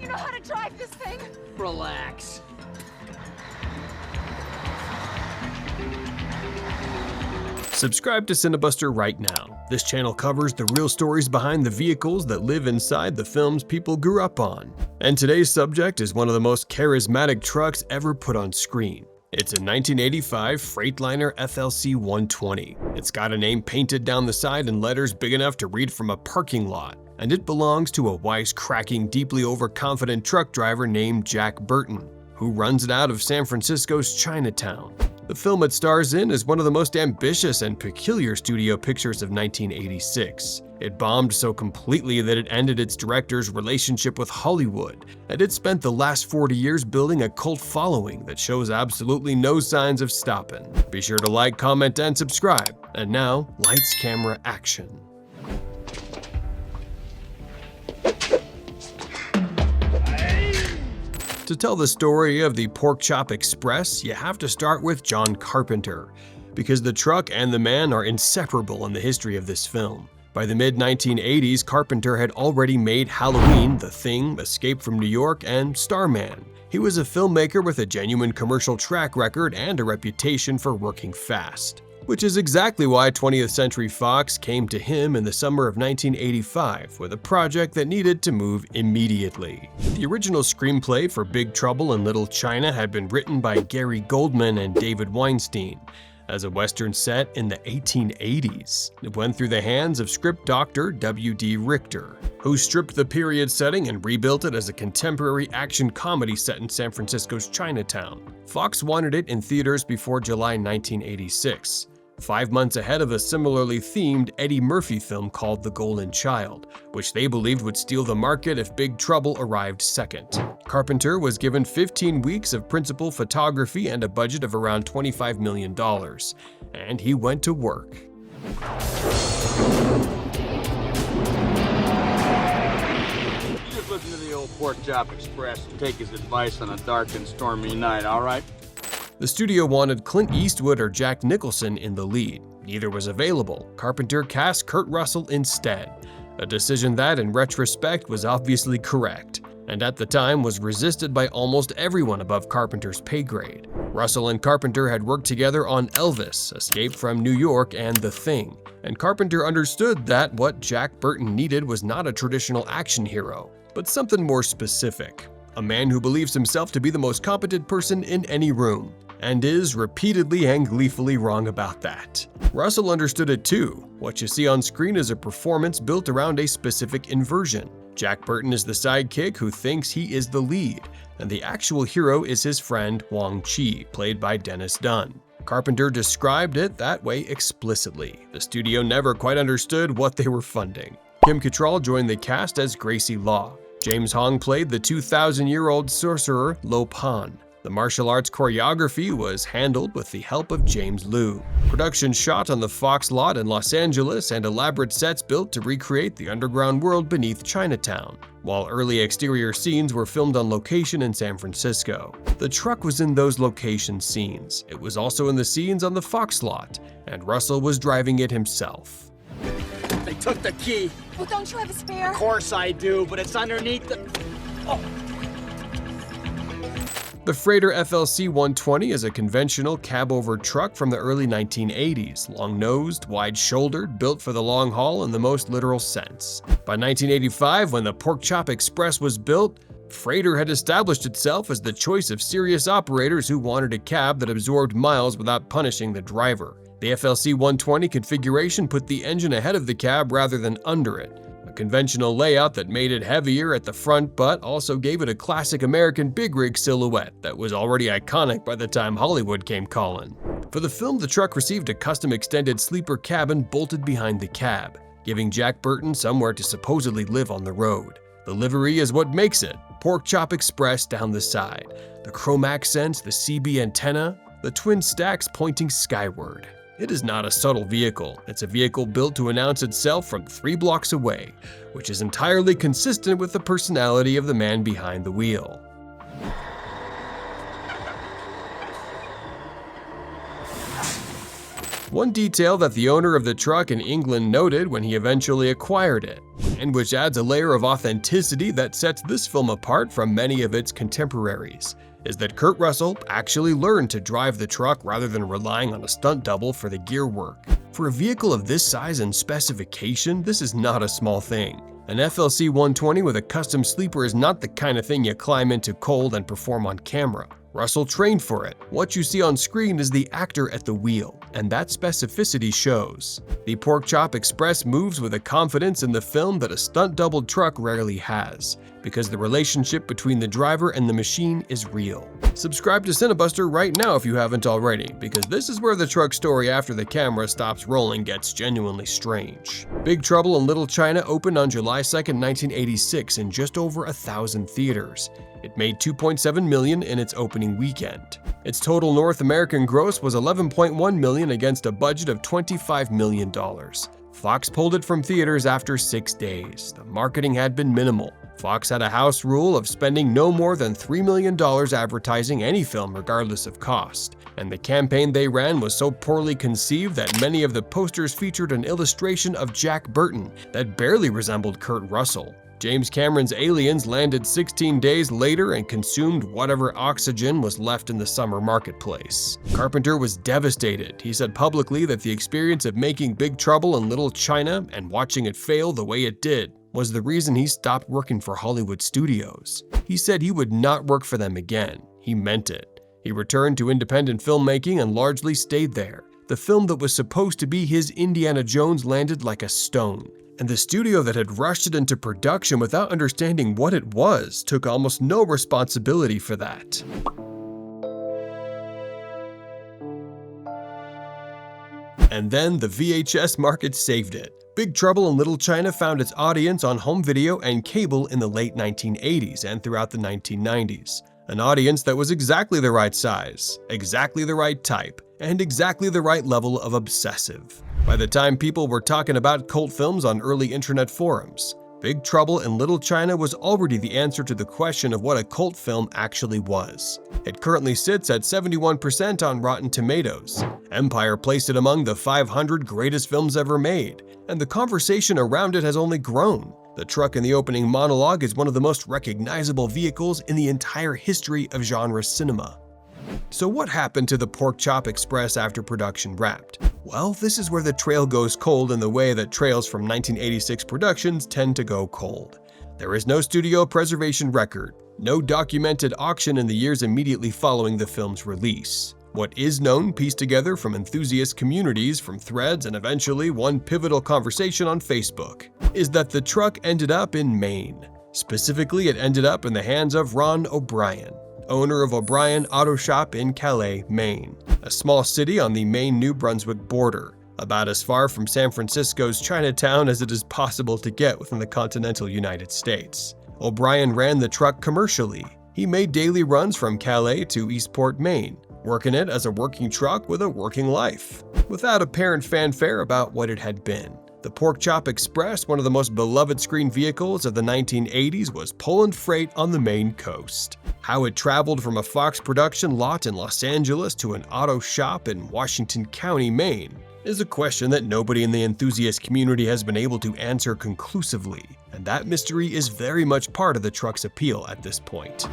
You know how to drive this thing? Relax. Subscribe to Cinebuster right now. This channel covers the real stories behind the vehicles that live inside the films people grew up on. And today's subject is one of the most charismatic trucks ever put on screen. It's a 1985 Freightliner FLC 120. It's got a name painted down the side in letters big enough to read from a parking lot, and it belongs to a wisecracking, deeply overconfident truck driver named Jack Burton, who runs it out of San Francisco's Chinatown. The film it stars in is one of the most ambitious and peculiar studio pictures of 1986. It bombed so completely that it ended its director's relationship with Hollywood, and it spent the last 40 years building a cult following that shows absolutely no signs of stopping. Be sure to like, comment, and subscribe. And now, lights, camera, action. To tell the story of the Pork Chop Express, you have to start with John Carpenter, because the truck and the man are inseparable in the history of this film. By the mid-1980s, Carpenter had already made Halloween, The Thing, Escape from New York, and Starman. He was a filmmaker with a genuine commercial track record and a reputation for working fast, which is exactly why 20th Century Fox came to him in the summer of 1985 with a project that needed to move immediately. The original screenplay for Big Trouble in Little China had been written by Gary Goldman and David Weinstein. As a Western set in the 1880s, it went through the hands of script doctor W.D. Richter, who stripped the period setting and rebuilt it as a contemporary action comedy set in San Francisco's Chinatown. Fox wanted it in theaters before July 1986. 5 months ahead of a similarly themed Eddie Murphy film called The Golden Child, which they believed would steal the market if Big Trouble arrived second. Carpenter was given 15 weeks of principal photography and a budget of around $25 million, and he went to work. You just listen to the old Pork Chop Express and take his advice on a dark and stormy night, all right? The studio wanted Clint Eastwood or Jack Nicholson in the lead. Neither was available. Carpenter cast Kurt Russell instead, a decision that, in retrospect, was obviously correct, and at the time was resisted by almost everyone above Carpenter's pay grade. Russell and Carpenter had worked together on Elvis, Escape from New York, and The Thing, and Carpenter understood that what Jack Burton needed was not a traditional action hero, but something more specific. A man who believes himself to be the most competent person in any room, and is repeatedly and gleefully wrong about that. Russell understood it too. What you see on screen is a performance built around a specific inversion. Jack Burton is the sidekick who thinks he is the lead, and the actual hero is his friend Wong Chi, played by Dennis Dunn. Carpenter described it that way explicitly. The studio never quite understood what they were funding. Kim Cattrall joined the cast as Gracie Law. James Hong played the 2,000-year-old sorcerer Lo Pan. The martial arts choreography was handled with the help of James Liu. Production shot on the Fox lot in Los Angeles and elaborate sets built to recreate the underground world beneath Chinatown, while early exterior scenes were filmed on location in San Francisco. The truck was in those location scenes. It was also in the scenes on the Fox lot, and Russell was driving it himself. They took the key. Well, don't you have a spare? Of course I do, but it's underneath the... Oh. The Freighter FLC 120 is a conventional cab-over truck from the early 1980s, long-nosed, wide-shouldered, built for the long haul in the most literal sense. By 1985, when the Pork Chop Express was built, Freighter had established itself as the choice of serious operators who wanted a cab that absorbed miles without punishing the driver. The FLC 120 configuration put the engine ahead of the cab rather than under it, a conventional layout that made it heavier at the front but also gave it a classic American big rig silhouette that was already iconic by the time Hollywood came calling. For the film, the truck received a custom extended sleeper cabin bolted behind the cab, giving Jack Burton somewhere to supposedly live on the road. The livery is what makes it. Pork Chop Express down the side, the chrome accents, the CB antenna, the twin stacks pointing skyward. It is not a subtle vehicle. It's a vehicle built to announce itself from 3 blocks away, which is entirely consistent with the personality of the man behind the wheel. One detail that the owner of the truck in England noted when he eventually acquired it and which adds a layer of authenticity that sets this film apart from many of its contemporaries, is that Kurt Russell actually learned to drive the truck rather than relying on a stunt double for the gear work. For a vehicle of this size and specification, this is not a small thing. An FLC 120 with a custom sleeper is not the kind of thing you climb into cold and perform on camera. Russell trained for it. What you see on screen is the actor at the wheel, and that specificity shows. The Pork Chop Express moves with a confidence in the film that a stunt-doubled truck rarely has, because the relationship between the driver and the machine is real. Subscribe to Cinebuster right now if you haven't already, because this is where the truck story after the camera stops rolling gets genuinely strange. Big Trouble in Little China opened on July 2, 1986 in just over 1,000 theaters. It made $2.7 million in its opening weekend. Its total North American gross was $11.1 million against a budget of $25 million. Fox pulled it from theaters after 6 days. The marketing had been minimal. Fox had a house rule of spending no more than $3 million advertising any film regardless of cost, and the campaign they ran was so poorly conceived that many of the posters featured an illustration of Jack Burton that barely resembled Kurt Russell. James Cameron's Aliens landed 16 days later and consumed whatever oxygen was left in the summer marketplace. Carpenter was devastated. He said publicly that the experience of making Big Trouble in Little China and watching it fail the way it did was the reason he stopped working for Hollywood studios. He said he would not work for them again. He meant it. He returned to independent filmmaking and largely stayed there. The film that was supposed to be his Indiana Jones landed like a stone. And the studio that had rushed it into production without understanding what it was took almost no responsibility for that. And then the VHS market saved it. Big Trouble in Little China found its audience on home video and cable in the late 1980s and throughout the 1990s. An audience that was exactly the right size, exactly the right type, and exactly the right level of obsessive. By the time people were talking about cult films on early internet forums, Big Trouble in Little China was already the answer to the question of what a cult film actually was. It currently sits at 71% on Rotten Tomatoes. Empire placed it among the 500 greatest films ever made, and the conversation around it has only grown. The truck in the opening monologue is one of the most recognizable vehicles in the entire history of genre cinema. So what happened to the Pork Chop Express after production wrapped? Well, this is where the trail goes cold in the way that trails from 1986 productions tend to go cold. There is no studio preservation record, no documented auction in the years immediately following the film's release. What is known, pieced together from enthusiast communities, from threads, and eventually one pivotal conversation on Facebook, is that the truck ended up in Maine. Specifically, it ended up in the hands of Ron O'Brien, owner of O'Brien Auto Shop in Calais, Maine, a small city on the Maine-New Brunswick border, about as far from San Francisco's Chinatown as it is possible to get within the continental United States. O'Brien ran the truck commercially. He made daily runs from Calais to Eastport, Maine, working it as a working truck with a working life, without apparent fanfare about what it had been. The Pork Chop Express, one of the most beloved screen vehicles of the 1980s, was pulling freight on the Maine coast. How it traveled from a Fox production lot in Los Angeles to an auto shop in Washington County, Maine, is a question that nobody in the enthusiast community has been able to answer conclusively, and that mystery is very much part of the truck's appeal at this point.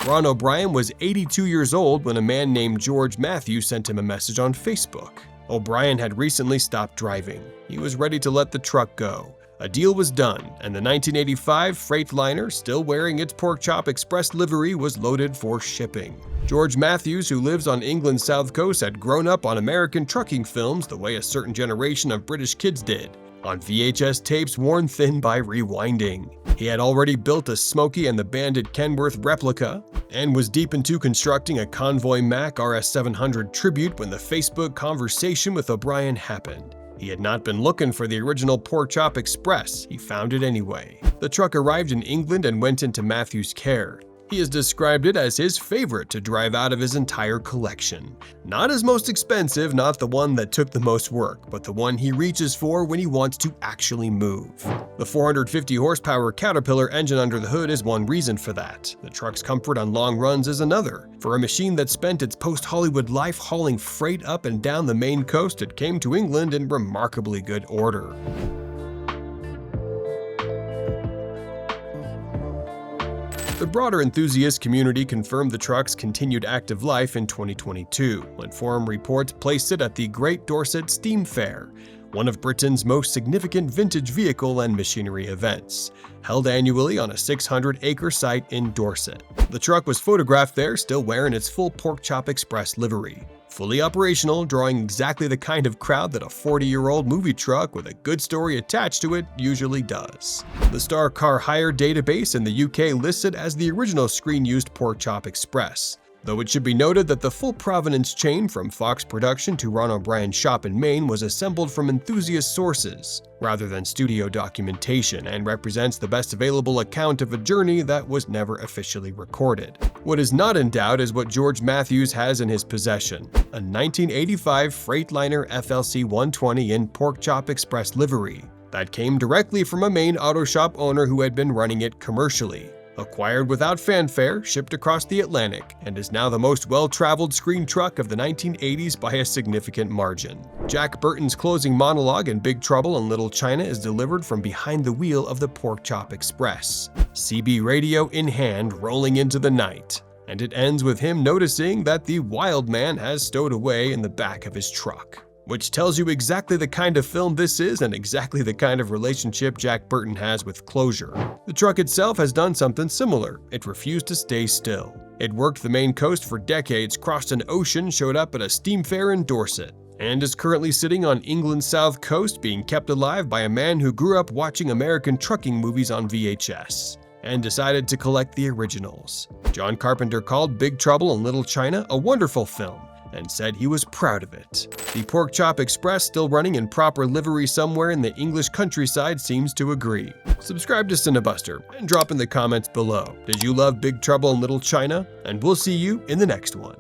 Ron O'Brien was 82 years old when a man named George Matthews sent him a message on Facebook. O'Brien had recently stopped driving. He was ready to let the truck go. A deal was done, and the 1985 Freightliner, still wearing its Pork Chop Express livery, was loaded for shipping. George Matthews, who lives on England's south coast, had grown up on American trucking films the way a certain generation of British kids did, on VHS tapes worn thin by rewinding. He had already built a Smokey and the Bandit Kenworth replica, and was deep into constructing a Convoy Mack RS700 tribute when the Facebook conversation with O'Brien happened. He had not been looking for the original Pork Chop Express. He found it anyway. The truck arrived in England and went into Matthews' care. He has described it as his favorite to drive out of his entire collection. Not his most expensive, not the one that took the most work, but the one he reaches for when he wants to actually move. The 450 horsepower Caterpillar engine under the hood is one reason for that. The truck's comfort on long runs is another. For a machine that spent its post-Hollywood life hauling freight up and down the Maine coast, it came to England in remarkably good order. The broader enthusiast community confirmed the truck's continued active life in 2022, when Forum Report placed it at the Great Dorset Steam Fair, one of Britain's most significant vintage vehicle and machinery events, held annually on a 600-acre site in Dorset. The truck was photographed there still wearing its full Pork Chop Express livery, fully operational, drawing exactly the kind of crowd that a 40-year-old movie truck with a good story attached to it usually does. The Star Car Hire database in the UK lists it as the original screen-used Pork Chop Express, though it should be noted that the full provenance chain from Fox production to Ron O'Brien's shop in Maine was assembled from enthusiast sources, rather than studio documentation, and represents the best available account of a journey that was never officially recorded. What is not in doubt is what George Matthews has in his possession, a 1985 Freightliner FLC 120 in Pork Chop Express livery that came directly from a Maine auto shop owner who had been running it commercially. Acquired without fanfare, shipped across the Atlantic, and is now the most well-traveled screen truck of the 1980s by a significant margin. Jack Burton's closing monologue in Big Trouble in Little China is delivered from behind the wheel of the Pork Chop Express, CB radio in hand, rolling into the night, and it ends with him noticing that the wild man has stowed away in the back of his truck, which tells you exactly the kind of film this is and exactly the kind of relationship Jack Burton has with closure. The truck itself has done something similar. It refused to stay still. It worked the Maine coast for decades, crossed an ocean, showed up at a steam fair in Dorset, and is currently sitting on England's south coast being kept alive by a man who grew up watching American trucking movies on VHS and decided to collect the originals. John Carpenter called Big Trouble in Little China a wonderful film, and said he was proud of it. The Pork Chop Express, still running in proper livery somewhere in the English countryside, seems to agree. Subscribe to Cinebuster and drop in the comments below. Did you love Big Trouble in Little China? And we'll see you in the next one.